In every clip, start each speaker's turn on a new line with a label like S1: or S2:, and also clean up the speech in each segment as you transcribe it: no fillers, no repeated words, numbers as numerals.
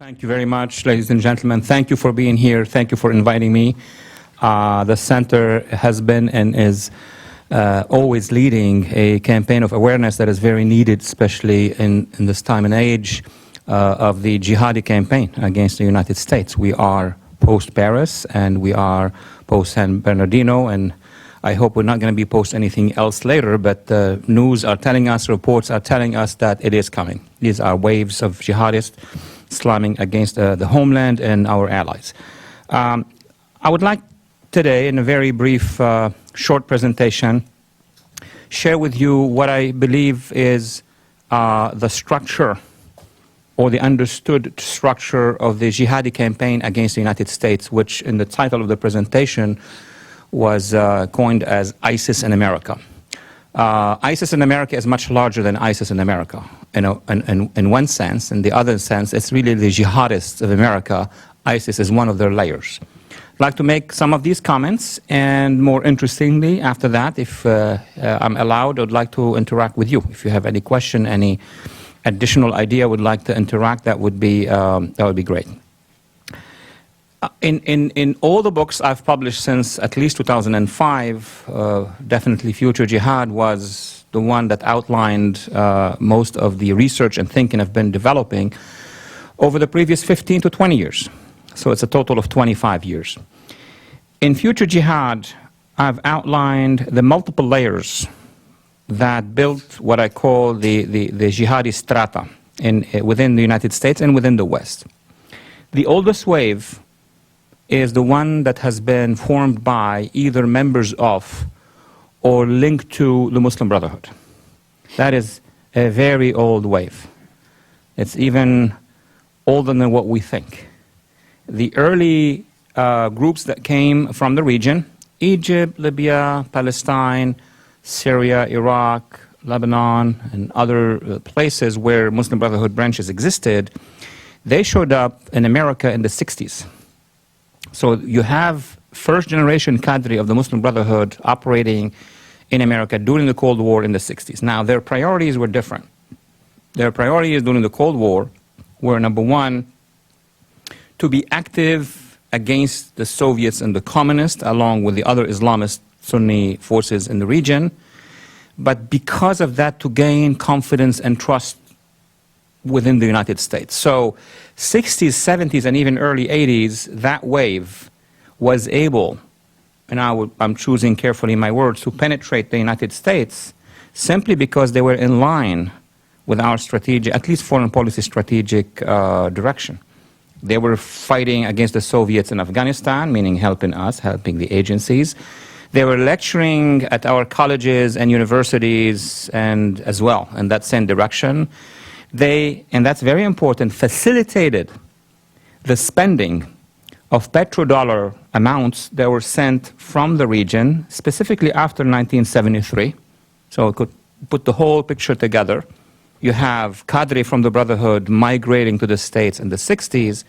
S1: Thank you very much, ladies and gentlemen. Thank you for being here. Thank you for inviting me. The center has been and is always leading a campaign of awareness that is very needed, especially in this time and age of the jihadi campaign against the United States. We are post-Paris and we are post-San Bernardino, and I hope we're not going to be post anything else later, but news are telling us, reports are telling us that it is coming. These are waves of jihadists slamming against the homeland and our allies. I would like today, in a very brief, short presentation, share with you what I believe is the structure or the understood structure of the jihadi campaign against the United States, which in the title of the presentation was coined as ISIS in America. ISIS in America is much larger than ISIS in America, in one sense. In the other sense, it's really the jihadists of America. ISIS is one of their layers. I'd like to make some of these comments, and more interestingly, after that, if I'm allowed, I'd like to interact with you. If you have any question, any additional idea would like to interact, that would be great. In all the books I've published since at least 2005, definitely Future Jihad was the one that outlined most of the research and thinking I've been developing over the previous 15 to 20 years. So it's a total of 25 years. In Future Jihad, I've outlined the multiple layers that built what I call the jihadi strata within the United States and within the West. The oldest wave is the one that has been formed by either members of or linked to the Muslim Brotherhood. That is a very old wave. It's even older than what we think. The early groups that came from the region, Egypt, Libya, Palestine, Syria, Iraq, Lebanon, and other places where Muslim Brotherhood branches existed, they showed up in America in the 60s. So you have first-generation cadre of the Muslim Brotherhood operating in America during the Cold War in the 60s. Now, their priorities were different. Their priorities during the Cold War were, number one, to be active against the Soviets and the communists, along with the other Islamist Sunni forces in the region, but because of that, to gain confidence and trust within the United States. So 60s, 70s, and even early 80s, that wave was able, and I'm choosing carefully my words, to penetrate the United States simply because they were in line with our strategic, at least foreign policy strategic direction. They were fighting against the Soviets in Afghanistan, meaning helping us, helping the agencies. They were lecturing at our colleges and universities and as well in that same direction. They, and that's very important, facilitated the spending of petrodollar amounts that were sent from the region, specifically after 1973. So it could put the whole picture together. You have cadre from the Brotherhood migrating to the States in the 60s,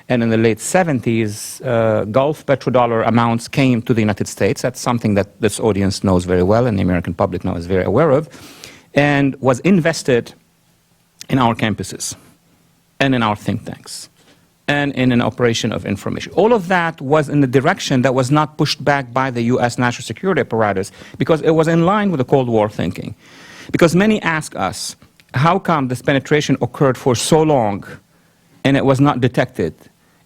S1: and in the late 70s, Gulf petrodollar amounts came to the United States. That's something that this audience knows very well, and the American public now is very aware of, and was invested in our campuses and in our think tanks and in an operation of information. All of that was in the direction that was not pushed back by the U.S. national security apparatus because it was in line with the Cold War thinking. Because many ask us, how come this penetration occurred for so long and it was not detected?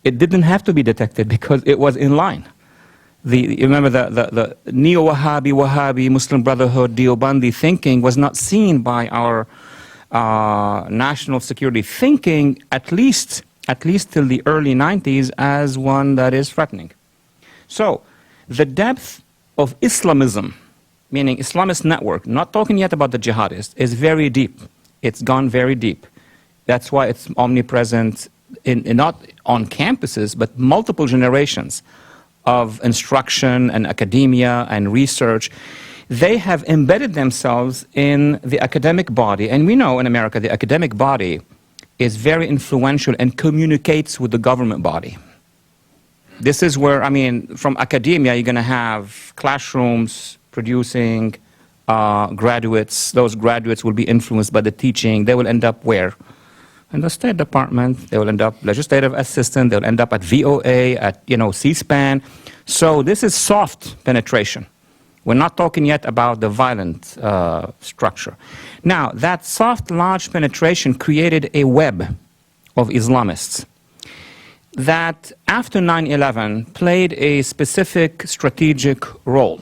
S1: It didn't have to be detected because it was in line. You remember the neo-Wahhabi, Muslim Brotherhood, Deobandi thinking was not seen by our national security thinking, at least till the early 90s, as one that is threatening. So the depth of Islamism, meaning Islamist network, not talking yet about the jihadists, is very deep. It's gone very deep. That's why it's omnipresent, not on campuses, but multiple generations of instruction and academia and research. They have embedded themselves in the academic body, and we know in America the academic body is very influential and communicates with the government body. This is where, I mean, from academia, you're going to have classrooms producing graduates. Those graduates will be influenced by the teaching. They will end up where? in the State Department. They will end up legislative assistant. They'll end up at VOA, at C-SPAN. So this is soft penetration. We're not talking yet about the violent structure. Now, that soft, large penetration created a web of Islamists that, after 9/11, played a specific strategic role.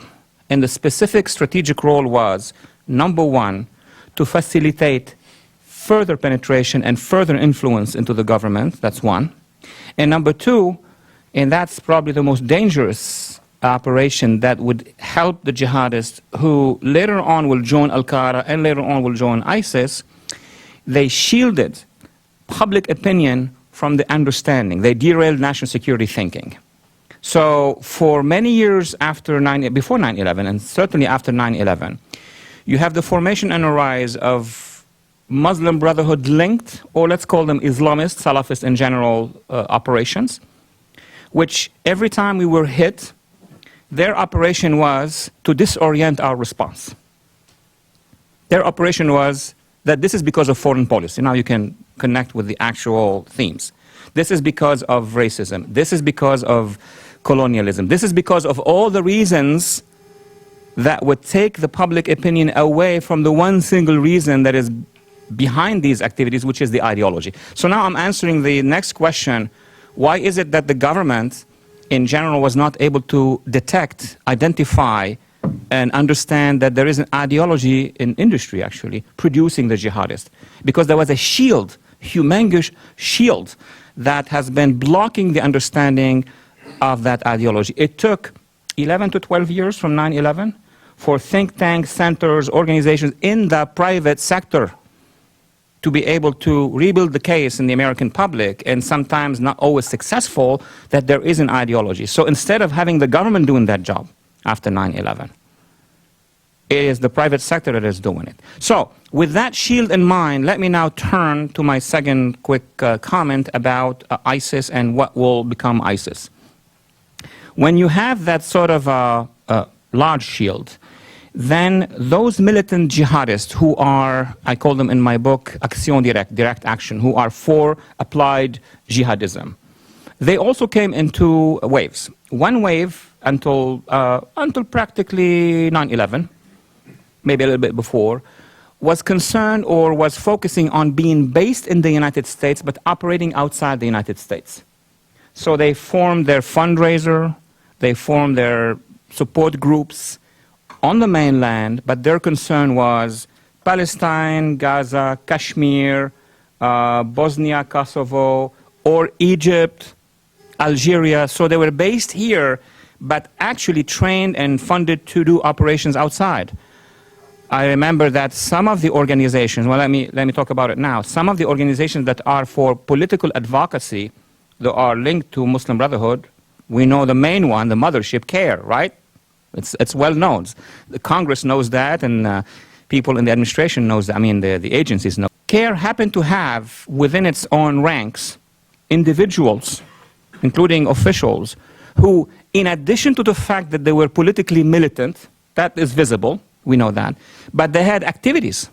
S1: And the specific strategic role was, number one, to facilitate further penetration and further influence into the government. That's one. And number two, and that's probably the most dangerous operation that would help the jihadists who later on will join Al-Qaeda and later on will join ISIS, they shielded public opinion from the understanding. They derailed national security thinking. So for many years before 9/11 and certainly after 9/11, you have the formation and a rise of Muslim Brotherhood linked, or let's call them Islamist, Salafist in general, operations, which every time we were hit, their operation was to disorient our response. Their operation was that this is because of foreign policy. Now you can connect with the actual themes. This is because of racism. This is because of colonialism. This is because of all the reasons that would take the public opinion away from the one single reason that is behind these activities, which is the ideology. So now I'm answering the next question. Why is it that the government in general was not able to detect, identify, and understand that there is an ideology in industry, actually, producing the jihadists? Because there was a shield, humongous shield, that has been blocking the understanding of that ideology. It took 11 to 12 years from 9/11 for think tanks, centers, organizations in the private sector to be able to rebuild the case in the American public, and sometimes not always successful, that there is an ideology. So instead of having the government doing that job after 9/11, it is the private sector that is doing it. So with that shield in mind, let me now turn to my second quick comment about ISIS and what will become ISIS. When you have that sort of large shield, then those militant jihadists who are, I call them in my book, action directe, direct action, who are for applied jihadism, they also came in two waves. One wave until practically 9/11, maybe a little bit before, was concerned or was focusing on being based in the United States but operating outside the United States. So they formed their fundraiser, they formed their support groups on the mainland, but their concern was Palestine, Gaza, Kashmir, Bosnia, Kosovo, or Egypt, Algeria. So they were based here, but actually trained and funded to do operations outside. I remember that some of the organizations, well, let me talk about it now. Some of the organizations that are for political advocacy, that are linked to Muslim Brotherhood, we know the main one, the mothership, CARE, right? It's well known. The Congress knows that, and people in the administration knows that. I mean, the agencies know. CARE happened to have within its own ranks individuals, including officials, who, in addition to the fact that they were politically militant, that is visible, we know that, but they had activities,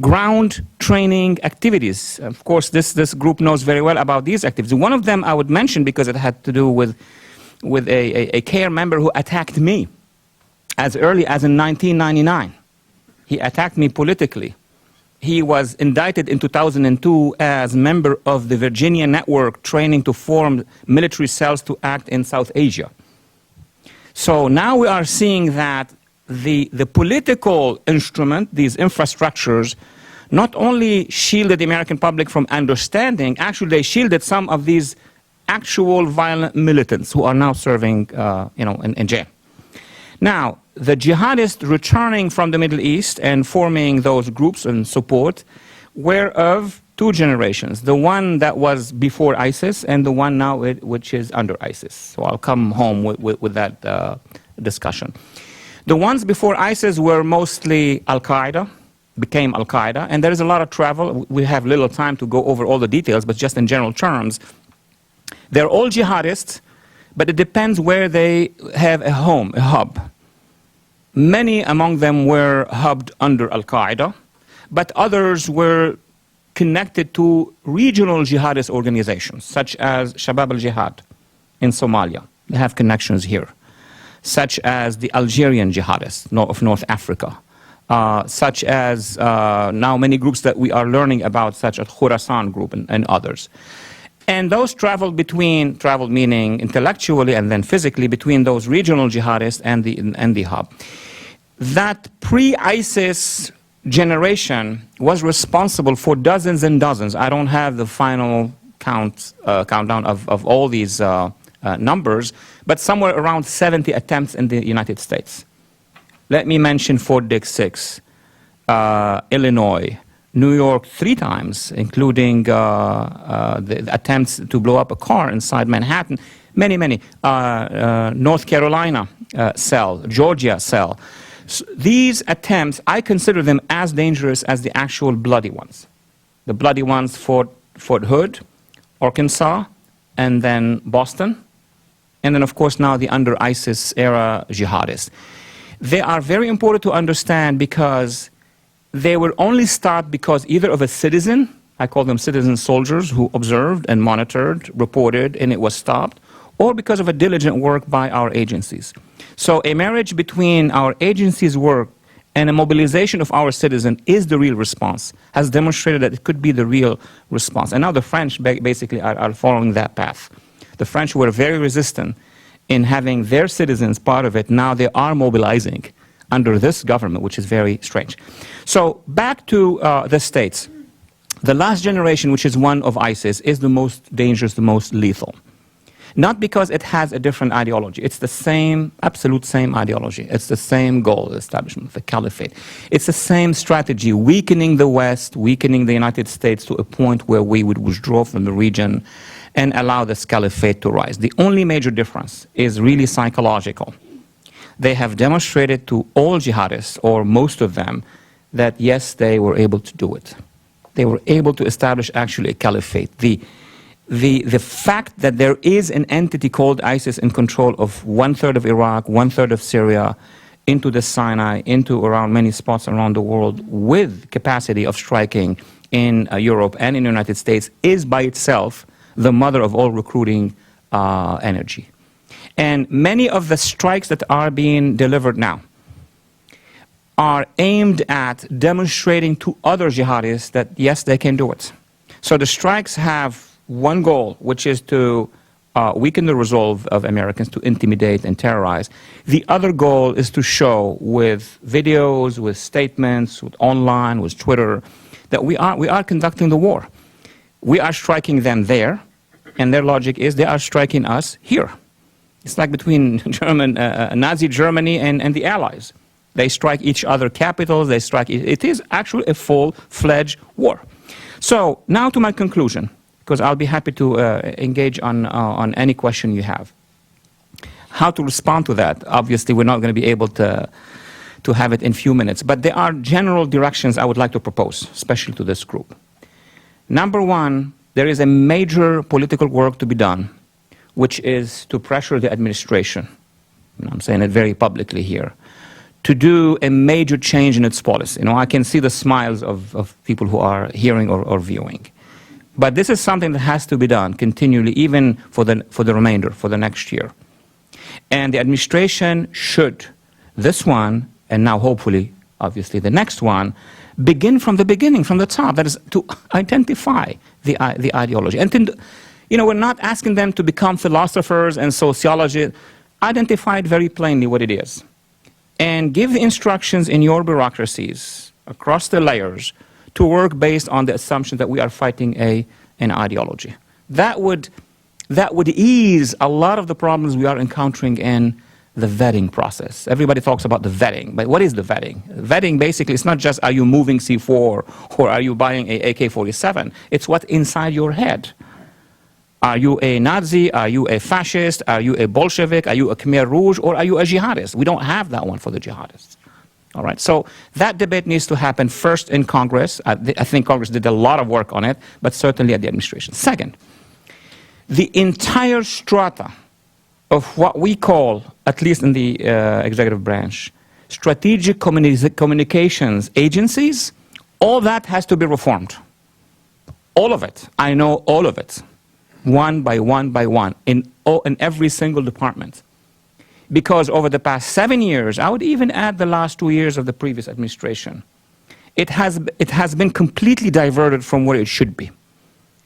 S1: ground training activities. Of course, this group knows very well about these activities. One of them I would mention because it had to do with a CARE member who attacked me as early as in 1999. He attacked me politically. He was indicted in 2002 as member of the Virginia Network training to form military cells to act in South Asia. So now we are seeing that the political instrument, these infrastructures, not only shielded the American public from understanding, actually they shielded some of these actual violent militants who are now serving in jail. Now, the jihadists returning from the Middle East and forming those groups and support were of two generations, the one that was before ISIS and the one now which is under ISIS. So I'll come home with that discussion. The ones before ISIS were mostly Al-Qaeda, became Al-Qaeda, and there is a lot of travel. We have little time to go over all the details, but just in general terms, they're all jihadists, but it depends where they have a home, a hub. Many among them were hubbed under Al-Qaeda, but others were connected to regional jihadist organizations, such as Shabab al-Jihad in Somalia. They have connections here. Such as the Algerian jihadists of North Africa. Such as now many groups that we are learning about, such as Khorasan group and others. And those traveled meaning intellectually and then physically, between those regional jihadists and the hub. That pre-ISIS generation was responsible for dozens and dozens. I don't have the final countdown of all these numbers, but somewhere around 70 attempts in the United States. Let me mention Fort Dix 6, Illinois, New York 3 times, including the attempts to blow up a car inside Manhattan, many. North Carolina cell, Georgia cell. So these attempts, I consider them as dangerous as the actual bloody ones. The bloody ones, Fort Hood, Arkansas, and then Boston. And then, of course, now the under ISIS era jihadists. They are very important to understand because they were only stopped because either of a citizen, I call them citizen soldiers, who observed and monitored, reported, and it was stopped, or because of a diligent work by our agencies. So a marriage between our agencies' work and a mobilization of our citizen is the real response, has demonstrated that it could be the real response. And now the French basically are following that path. The French were very resistant in having their citizens part of it. Now they are mobilizing under this government, which is very strange. So back to the states. The last generation, which is one of ISIS, is the most dangerous, the most lethal. Not because it has a different ideology. It's the same, absolute same ideology. It's the same goal, the establishment of the caliphate. It's the same strategy, weakening the West, weakening the United States to a point where we would withdraw from the region and allow this caliphate to rise. The only major difference is really psychological. They have demonstrated to all jihadists, or most of them, that yes, they were able to do it. They were able to establish actually a caliphate. The fact that there is an entity called ISIS in control of 1/3 of Iraq, 1/3 of Syria, into the Sinai, into around many spots around the world, with capacity of striking in Europe and in the United States, is by itself the mother of all recruiting energy. And many of the strikes that are being delivered now are aimed at demonstrating to other jihadists that yes, they can do it. So the strikes have one goal, which is to weaken the resolve of Americans to intimidate and terrorize. The other goal is to show with videos, with statements, with online, with Twitter, that we are conducting the war. We are striking them there, and their logic is they are striking us here. It's like between Nazi Germany and the Allies. They strike each other capitals, they strike, it is actually a full-fledged war. So now to my conclusion, because I'll be happy to engage on any question you have. How to respond to that? Obviously, we're not going to be able to have it in few minutes, but there are general directions I would like to propose, especially to this group. Number one, there is a major political work to be done, which is to pressure the administration, and I'm saying it very publicly here, to do a major change in its policy. You know, I can see the smiles of people who are hearing or viewing. But this is something that has to be done continually, even for the remainder, for the next year. And the administration should, this one, and now hopefully, obviously, the next one, begin from the beginning, from the top. That is to identify the ideology. And to, you know, we're not asking them to become philosophers and sociologists. Identify it very plainly what it is. And give the instructions in your bureaucracies, across the layers, to work based on the assumption that we are fighting an ideology. That would ease a lot of the problems we are encountering in the vetting process. Everybody talks about the vetting, but what is the vetting? Vetting basically is not just are you moving C4 or are you buying a AK-47. It's what's inside your head. Are you a Nazi? Are you a fascist? Are you a Bolshevik? Are you a Khmer Rouge? Or are you a jihadist? We don't have that one for the jihadists. All right, so that debate needs to happen first in Congress. I think Congress did a lot of work on it, but certainly at the administration. Second, the entire strata of what we call, at least in the executive branch, strategic communications agencies, all that has to be reformed. All of it. I know all of it, one by one, in every single department. Because over the past 7 years, I would even add the last 2 years of the previous administration, it has been completely diverted from where it should be.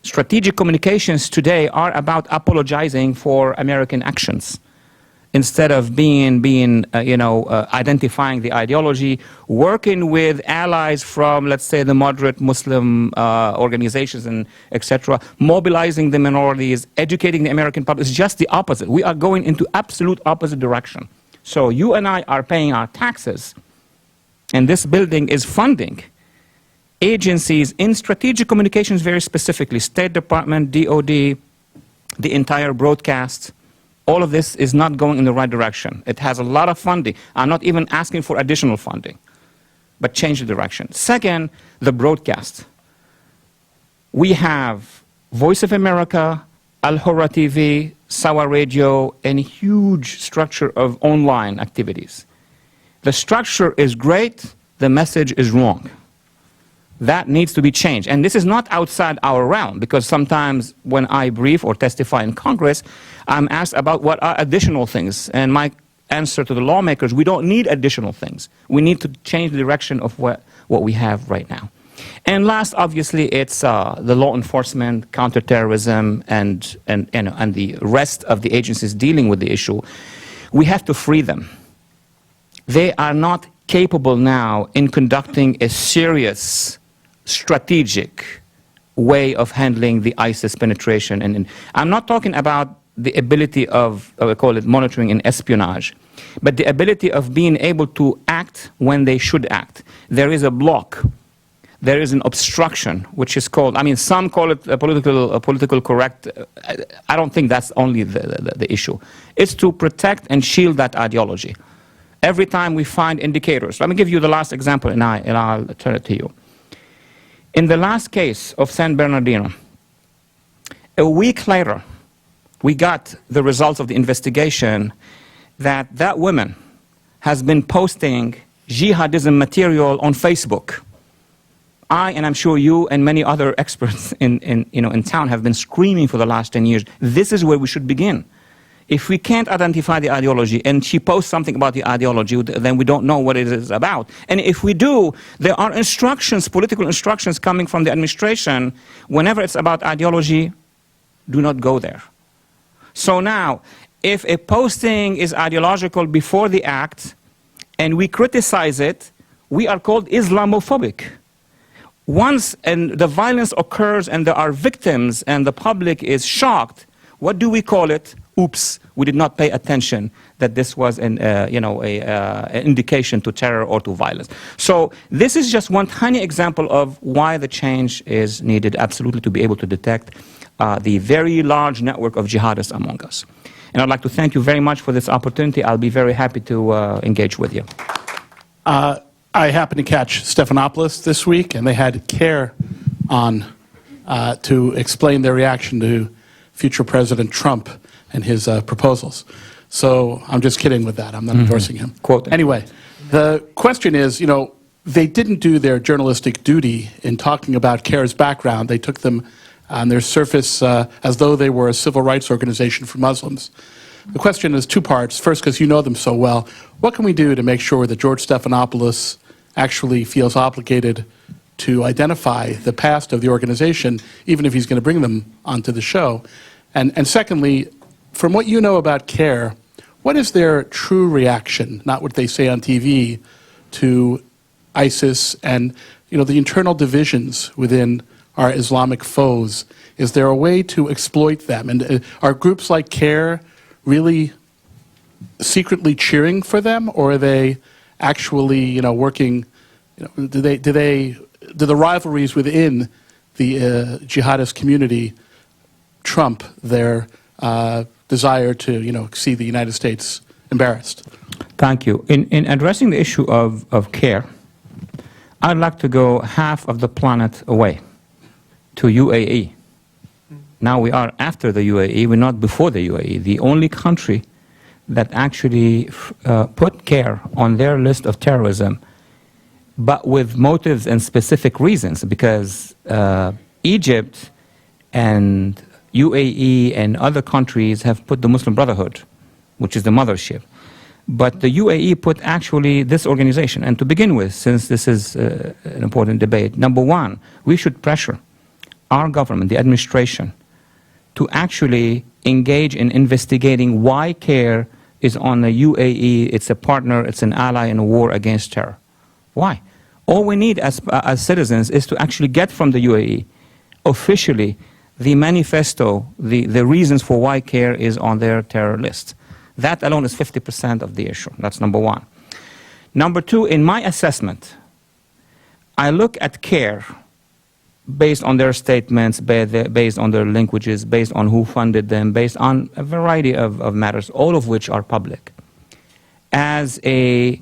S1: Strategic communications today are about apologizing for American actions, instead of identifying the ideology, working with allies from, let's say, the moderate Muslim organizations and etc., mobilizing the minorities, educating the American public. It's just the opposite. We are going into absolute opposite direction. So you and I are paying our taxes, and this building is funding agencies in strategic communications very specifically, State Department, DOD, the entire broadcast. All of this is not going in the right direction. It has a lot of funding. I'm not even asking for additional funding, but change the direction. Second, the broadcast. We have Voice of America, Al Hurra TV, Sawa Radio, and a huge structure of online activities. The structure is great, the message is wrong. That needs to be changed. And this is not outside our realm, because sometimes when I brief or testify in Congress, I'm asked about what are additional things. And my answer to the lawmakers, we don't need additional things. We need to change the direction of what we have right now. And last, obviously, it's the law enforcement, counterterrorism, and the rest of the agencies dealing with the issue. We have to free them. They are not capable now in conducting a serious strategic way of handling the ISIS penetration. And I'm not talking about the ability of, I call it monitoring and espionage, but the ability of being able to act when they should act. There is a block. There is an obstruction, which is called, I mean, some call it a political correct. I don't think that's only the issue. It's to protect and shield that ideology. Every time we find indicators, let me give you the last example, and I'll turn it to you. In the last case of San Bernardino, a week later, we got the results of the investigation that woman has been posting jihadism material on Facebook. And I'm sure you and many other experts in town have been screaming for the last 10 years, this is where we should begin. If we can't identify the ideology and she posts something about the ideology, then we don't know what it is about. And if we do, there are instructions, political instructions coming from the administration. Whenever it's about ideology, do not go there. So now, if a posting is ideological before the act and we criticize it, we are called Islamophobic. Once the violence occurs and there are victims and the public is shocked, what do we call it? Oops, we did not pay attention that this was an indication to terror or to violence. So this is just one tiny example of why the change is needed, absolutely, to be able to detect the very large network of jihadists among us. And I'd like to thank you very much for this opportunity. I'll be very happy to engage with you.
S2: I happened to catch Stephanopoulos this week, and they had CARE on to explain their reaction to future President Trump and his proposals. So I'm just kidding with that. I'm not endorsing him.
S1: Quoting.
S2: Anyway, the question is, they didn't do their journalistic duty in talking about CARE's background. They took them on their surface as though they were a civil rights organization for Muslims. The question is two parts. First, because you know them so well, what can we do to make sure that George Stephanopoulos actually feels obligated to identify the past of the organization, even if he's going to bring them onto the show? And secondly, from what you know about CARE, what is their true reaction, not what they say on TV, to ISIS and the internal divisions within our Islamic foes? Is there a way to exploit them? And are groups like CARE really secretly cheering for them, or are they actually working? Do the rivalries within the jihadist community trump their desire to see the United States embarrassed?
S1: Thank you. In addressing the issue of CARE, I'd like to go half of the planet away to UAE. Now we are after the UAE, we're not before the UAE. The only country that actually put CARE on their list of terrorism, but with motives and specific reasons, because Egypt and UAE and other countries have put the Muslim Brotherhood, which is the mothership. But the UAE put actually this organization. And to begin with, since this is an important debate, number one, we should pressure our government, the administration, to actually engage in investigating why CARE is on the UAE. It's a partner, it's an ally in a war against terror. Why? All we need as citizens is to actually get from the UAE officially the manifesto, the reasons for why CARE is on their terror list. That alone is 50% of the issue. That's number one. Number two, in my assessment, I look at CARE based on their statements, based on their linkages, based on who funded them, based on a variety of matters, all of which are public, as a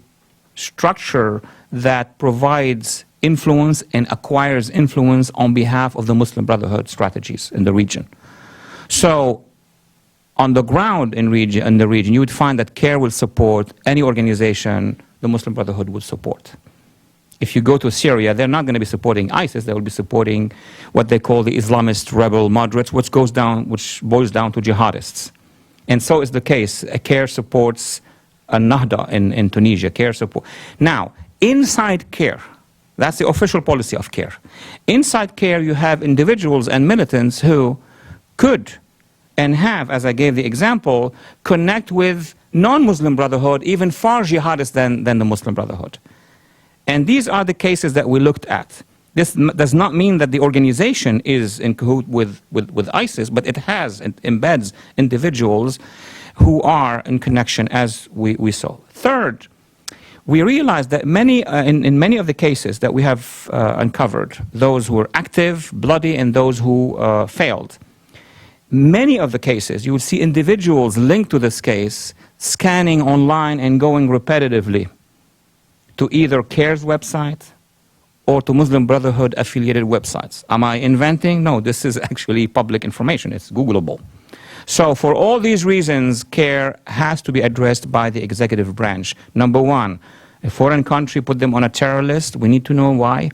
S1: structure that provides influence and acquires influence on behalf of the Muslim Brotherhood strategies in the region. So on the ground in the region, you would find that CARE will support any organization the Muslim Brotherhood would support. If you go to Syria, they're not going to be supporting ISIS. They will be supporting what they call the Islamist rebel moderates, which boils down to jihadists. And so is the case. CARE supports Nahda in Tunisia. CARE support. Now, inside CARE, that's the official policy of CARE. Inside CARE, you have individuals and militants who could and have, as I gave the example, connect with non-Muslim Brotherhood, even far jihadists than the Muslim Brotherhood. And these are the cases that we looked at. This does not mean that the organization is in cahoot with ISIS, but it embeds individuals who are in connection, as we saw. Third, we realized that in many of the cases that we have uncovered, those who were active, bloody, and those who failed, many of the cases, you will see individuals linked to this case scanning online and going repetitively to either CARE's website or to Muslim Brotherhood affiliated websites. Am I inventing? No, this is actually public information. It's Googleable. So for all these reasons, CARE has to be addressed by the executive branch. Number one, a foreign country put them on a terror list. We need to know why.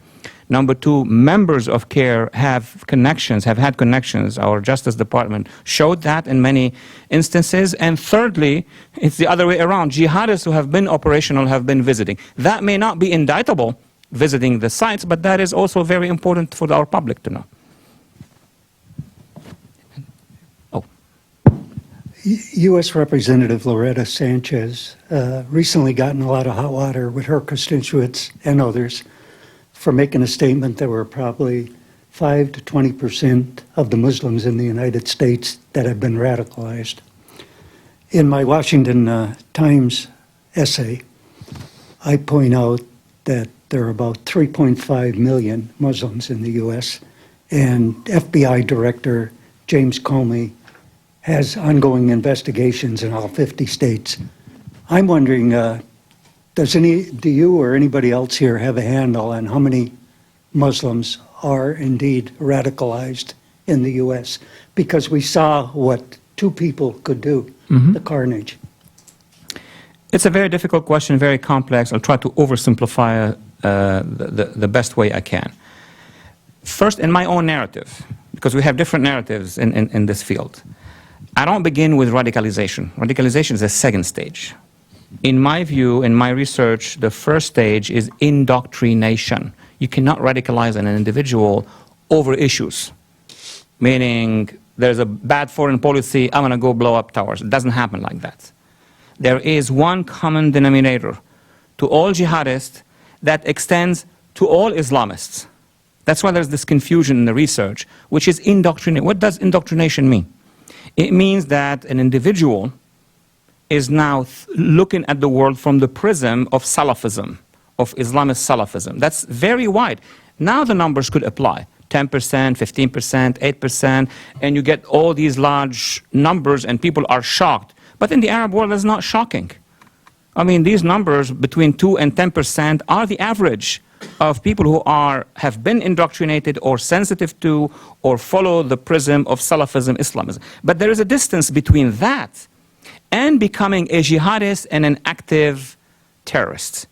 S1: Number two, members of CARE have had connections. Our Justice Department showed that in many instances. And thirdly, it's the other way around. Jihadists who have been operational have been visiting. That may not be indictable, visiting the sites, but that is also very important for our public to know. Oh.
S3: U.S. Representative Loretta Sanchez recently got in a lot of hot water with her constituents and others for making a statement that were probably 5 to 20% of the Muslims in the United States that have been radicalized. In my Washington Times essay, I point out that there are about 3.5 million Muslims in the U.S., and FBI Director James Comey has ongoing investigations in all 50 states. I'm wondering, do you or anybody else here have a handle on how many Muslims are indeed radicalized in the U.S.? Because we saw what two people could do, the carnage.
S1: It's a very difficult question, very complex. I'll try to oversimplify the best way I can. First, in my own narrative, because we have different narratives in this field, I don't begin with radicalization. Radicalization is a second stage. In my view, in my research, the first stage is indoctrination. You cannot radicalize an individual over issues, meaning there's a bad foreign policy, I'm going to go blow up towers. It doesn't happen like that. There is one common denominator to all jihadists that extends to all Islamists. That's why there's this confusion in the research, which is indoctrination. What does indoctrination mean? It means that an individual is now looking at the world from the prism of Salafism, of Islamist Salafism. That's very wide. Now the numbers could apply. 10%, 15%, 8%, and you get all these large numbers and people are shocked. But in the Arab world, that's not shocking. I mean, these numbers between 2 and 10% are the average of people who have been indoctrinated or sensitive to or follow the prism of Salafism, Islamism. But there is a distance between that and becoming a jihadist and an active terrorist.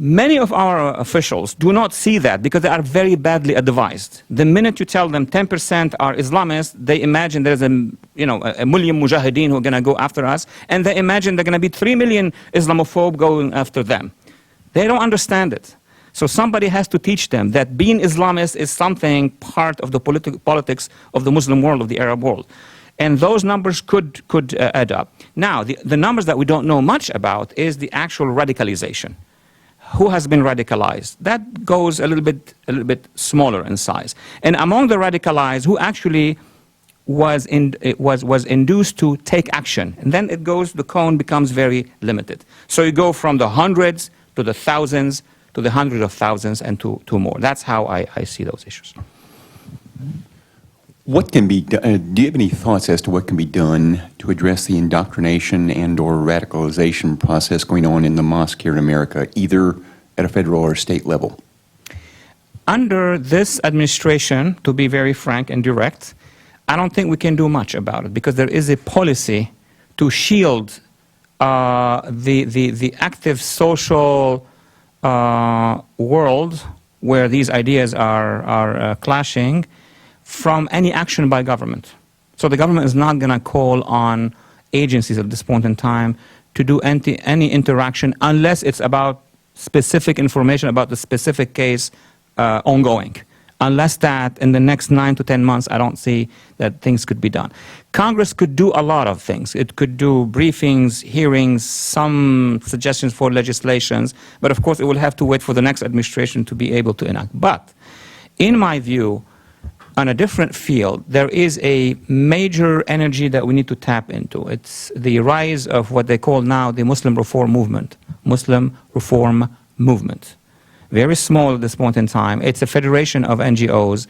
S1: Many of our officials do not see that because they are very badly advised. The minute you tell them 10% are Islamists, they imagine there's a million mujahideen who are going to go after us, and they imagine there are going to be 3 million Islamophobe going after them. They don't understand it. So somebody has to teach them that being Islamist is something part of the politics of the Muslim world, of the Arab world. And those numbers could add up. Now, the numbers that we don't know much about is the actual radicalization. Who has been radicalized? That goes a little bit smaller in size. And among the radicalized, who actually was induced to take action, and then the cone becomes very limited. So you go from the hundreds to the thousands to the hundreds of thousands and to more. That's how I see those issues.
S4: What can be done? Do you have any thoughts as to what can be done to address the indoctrination and/or radicalization process going on in the mosque here in America, either at a federal or state level?
S1: Under this administration, to be very frank and direct, I don't think we can do much about it because there is a policy to shield the active social world where these ideas are clashing from any action by government. So the government is not going to call on agencies at this point in time to do any interaction unless it's about specific information about the specific case ongoing. Unless that, in the next 9 to 10 months, I don't see that things could be done. Congress could do a lot of things. It could do briefings, hearings, some suggestions for legislations, but of course it will have to wait for the next administration to be able to enact. But in my view, on a different field, there is a major energy that we need to tap into. It's the rise of what they call now the Muslim Reform Movement. Muslim Reform Movement. Very small at this point in time. It's a federation of NGOs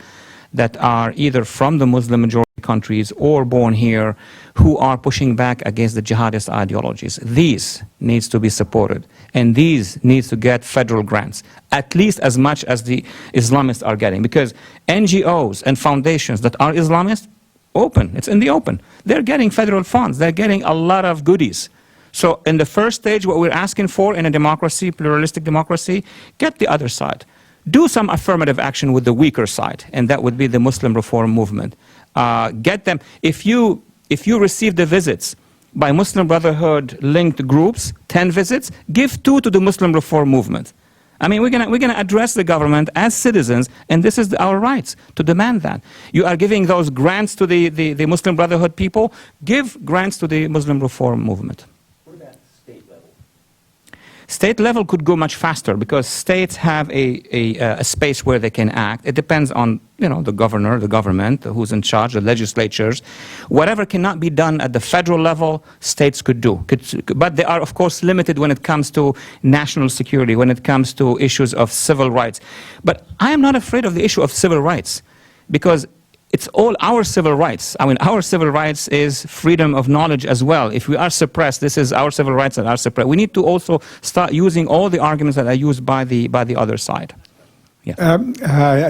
S1: that are either from the Muslim majority countries or born here who are pushing back against the jihadist ideologies. These needs to be supported, and these needs to get federal grants, at least as much as the Islamists are getting, because NGOs and foundations that are Islamist, it's in the open. They're getting federal funds. They're getting a lot of goodies. So in the first stage, what we're asking for in a democracy, pluralistic democracy, get the other side. Do some affirmative action with the weaker side, and that would be the Muslim Reform Movement. Get them. If you receive the visits by Muslim Brotherhood linked groups, 10 visits, give 2 to the Muslim Reform Movement. I mean, we're gonna address the government as citizens, and this is our rights to demand that. You are giving those grants to the Muslim Brotherhood people. Give grants to the Muslim Reform Movement. State level could go much faster because states have a space where they can act. It depends on the governor, the government, who's in charge, the legislatures. Whatever cannot be done at the federal level, states could do. But they are, of course, limited when it comes to national security, when it comes to issues of civil rights. But I am not afraid of the issue of civil rights because it's all our civil rights. I mean, our civil rights is freedom of knowledge as well. If we are suppressed, this is our civil rights that are suppressed. We need to also start using all the arguments that are used by the other side. Yeah.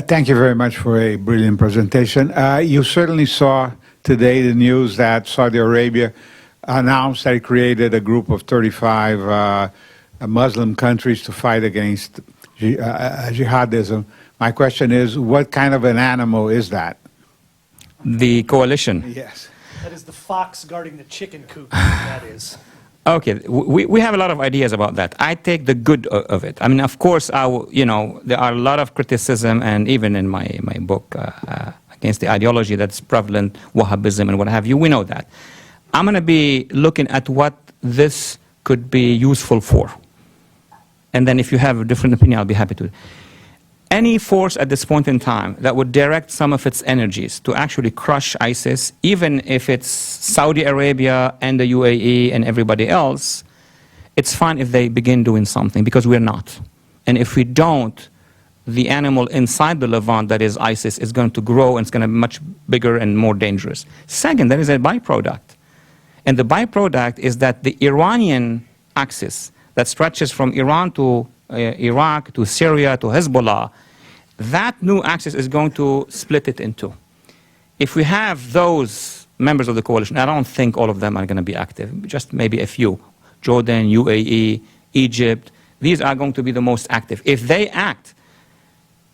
S5: Thank you very much for a brilliant presentation. You certainly saw today the news that Saudi Arabia announced that it created a group of 35 Muslim countries to fight against jihadism. My question is, what kind of an animal is that?
S1: The coalition.
S5: Yes.
S6: That is the fox guarding the chicken coop, that is.
S1: Okay, we have a lot of ideas about that. I take the good of it. I mean, of course, there are a lot of criticism, and even in my book, against the ideology that's prevalent, Wahhabism and what have you, we know that. I'm going to be looking at what this could be useful for. And then if you have a different opinion, I'll be happy to. Any force at this point in time that would direct some of its energies to actually crush ISIS, even if it's Saudi Arabia and the UAE and everybody else, it's fine if they begin doing something, because we're not. And if we don't, the animal inside the Levant, that is ISIS, is going to grow, and it's going to be much bigger and more dangerous. Second, there is a byproduct. And the byproduct is that the Iranian axis that stretches from Iran to Iraq, to Syria, to Hezbollah, that new axis is going to split it in two. If we have those members of the coalition, I don't think all of them are going to be active, just maybe a few. Jordan, UAE, Egypt, these are going to be the most active. If they act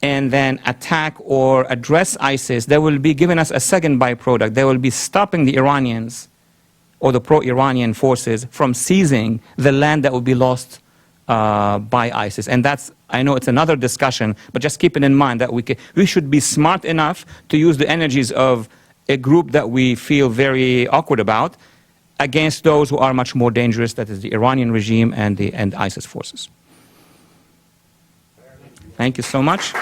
S1: and then attack or address ISIS, they will be giving us a second byproduct. They will be stopping the Iranians or the pro-Iranian forces from seizing the land that will be lost by ISIS. And that's, I know it's another discussion, but just keep it in mind that we should be smart enough to use the energies of a group that we feel very awkward about against those who are much more dangerous, that is the Iranian regime and ISIS forces. Thank you so much.